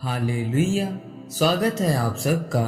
Hallelujah. स्वागत है आप सबका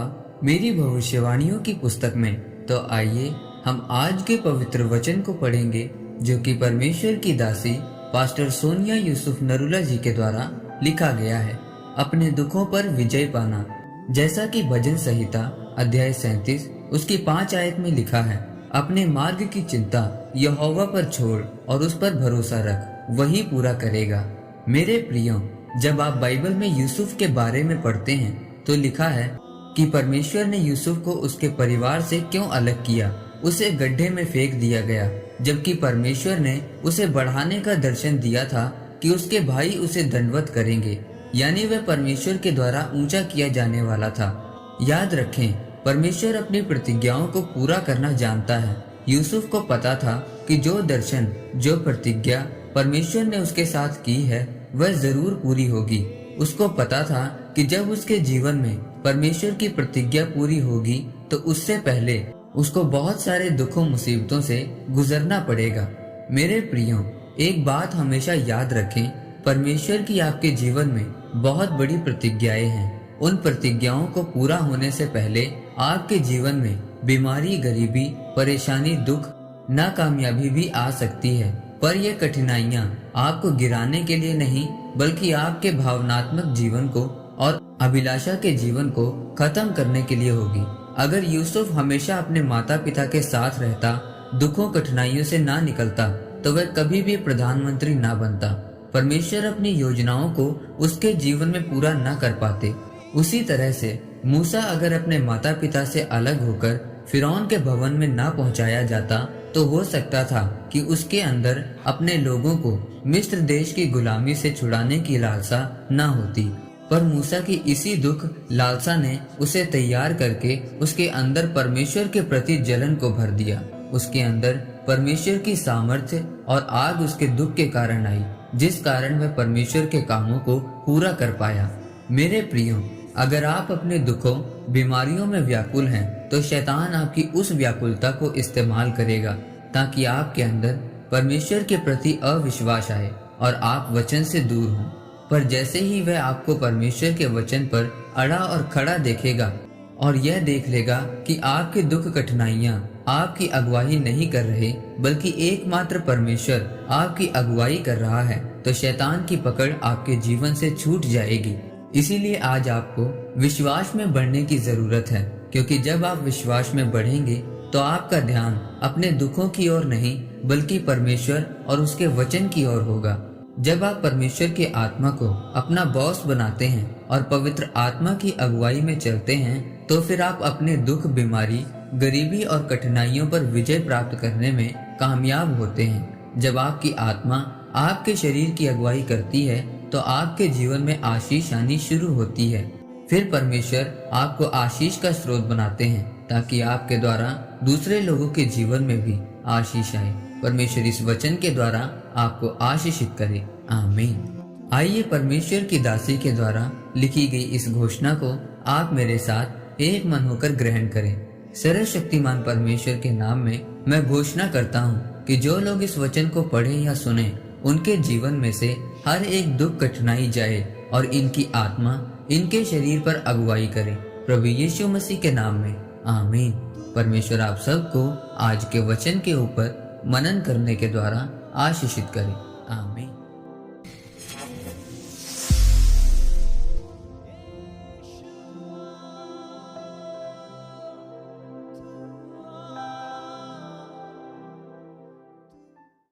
मेरी भविष्यवाणियों की पुस्तक में। तो आइए हम आज के पवित्र वचन को पढ़ेंगे जो कि परमेश्वर की दासी पास्टर सोनिया यूसुफ नरूला जी के द्वारा लिखा गया है। अपने दुखों पर विजय पाना, जैसा कि भजन संहिता अध्याय 37 उसकी 5 आयत में लिखा है, अपने मार्ग की चिंता यहोवा पर छोड़ और उस पर भरोसा रख, वही पूरा करेगा। मेरे प्रियो, जब आप बाइबल में यूसुफ के बारे में पढ़ते हैं तो लिखा है कि परमेश्वर ने यूसुफ को उसके परिवार से क्यों अलग किया। उसे गड्ढे में फेंक दिया गया, जबकि परमेश्वर ने उसे बढ़ाने का दर्शन दिया था कि उसके भाई उसे दंडवत करेंगे, यानी वह परमेश्वर के द्वारा ऊंचा किया जाने वाला था। याद रखें, परमेश्वर अपनी प्रतिज्ञाओं को पूरा करना जानता है। यूसुफ को पता था कि जो दर्शन, जो प्रतिज्ञा परमेश्वर ने उसके साथ की है वह जरूर पूरी होगी। उसको पता था कि जब उसके जीवन में परमेश्वर की प्रतिज्ञा पूरी होगी तो उससे पहले उसको बहुत सारे दुखों मुसीबतों से गुजरना पड़ेगा। मेरे प्रियो, एक बात हमेशा याद रखें, परमेश्वर की आपके जीवन में बहुत बड़ी प्रतिज्ञाएं हैं। उन प्रतिज्ञाओं को पूरा होने से पहले आपके जीवन में बीमारी, गरीबी, परेशानी, दुख, नाकामयाबी भी आ सकती है। पर यह कठिनाइयां आपको गिराने के लिए नहीं, बल्कि आपके भावनात्मक जीवन को और अभिलाषा के जीवन को खत्म करने के लिए होगी। अगर यूसुफ हमेशा अपने माता पिता के साथ रहता, दुखों कठिनाइयों से ना निकलता, तो वह कभी भी प्रधानमंत्री ना बनता। परमेश्वर अपनी योजनाओं को उसके जीवन में पूरा न कर पाते। उसी तरह से मूसा अगर अपने माता पिता से अलग होकर फिरौन के भवन में ना पहुंचाया जाता तो हो सकता था कि उसके अंदर अपने लोगों को मिस्र देश की गुलामी से छुड़ाने की लालसा न होती। पर मूसा की इसी दुख लालसा ने उसे तैयार करके उसके अंदर परमेश्वर के प्रति जलन को भर दिया। उसके अंदर परमेश्वर की सामर्थ्य और आग उसके दुख के कारण आई, जिस कारण वह परमेश्वर के कामों को पूरा कर पाया। मेरे प्रियो, अगर आप अपने दुखों, बीमारियों में व्याकुल हैं तो शैतान आपकी उस व्याकुलता को इस्तेमाल करेगा ताकि आपके अंदर परमेश्वर के प्रति अविश्वास आए और आप वचन से दूर हों। पर जैसे ही वह आपको परमेश्वर के वचन पर अड़ा और खड़ा देखेगा और यह देख लेगा कि आपके दुख, कठिनाइयां आपकी अगुवाई नहीं कर रहे, बल्कि एकमात्र परमेश्वर आपकी अगुवाई कर रहा है, तो शैतान की पकड़ आपके जीवन से छूट जाएगी। इसीलिए आज आपको विश्वास में बढ़ने की जरूरत है, क्योंकि जब आप विश्वास में बढ़ेंगे तो आपका ध्यान अपने दुखों की ओर नहीं, बल्कि परमेश्वर और उसके वचन की ओर होगा। जब आप परमेश्वर की आत्मा को अपना बॉस बनाते हैं और पवित्र आत्मा की अगुवाई में चलते हैं, तो फिर आप अपने दुख, बीमारी, गरीबी और कठिनाइयों पर विजय प्राप्त करने में कामयाब होते हैं। जब आपकी आत्मा आपके शरीर की अगुवाई करती है तो आपके जीवन में आशीष आनी शुरू होती है। फिर परमेश्वर आपको आशीष का स्रोत बनाते हैं ताकि आपके द्वारा दूसरे लोगों के जीवन में भी आशीष आए। परमेश्वर इस वचन के द्वारा आपको आशीषित करे। आमीन। आइए परमेश्वर की दासी के द्वारा लिखी गई इस घोषणा को आप मेरे साथ एक मन होकर ग्रहण करें। सर्वशक्तिमान परमेश्वर के नाम में मैं घोषणा करता हूँ कि जो लोग इस वचन को पढ़ें या सुने, उनके जीवन में से हर एक दुख, कठिनाई जाए और इनकी आत्मा इनके शरीर पर अगुवाई करे, प्रभु यीशु मसीह के नाम में। आमीन। परमेश्वर आप सबको आज के वचन के ऊपर मनन करने के द्वारा आशीषित करे। आमीन।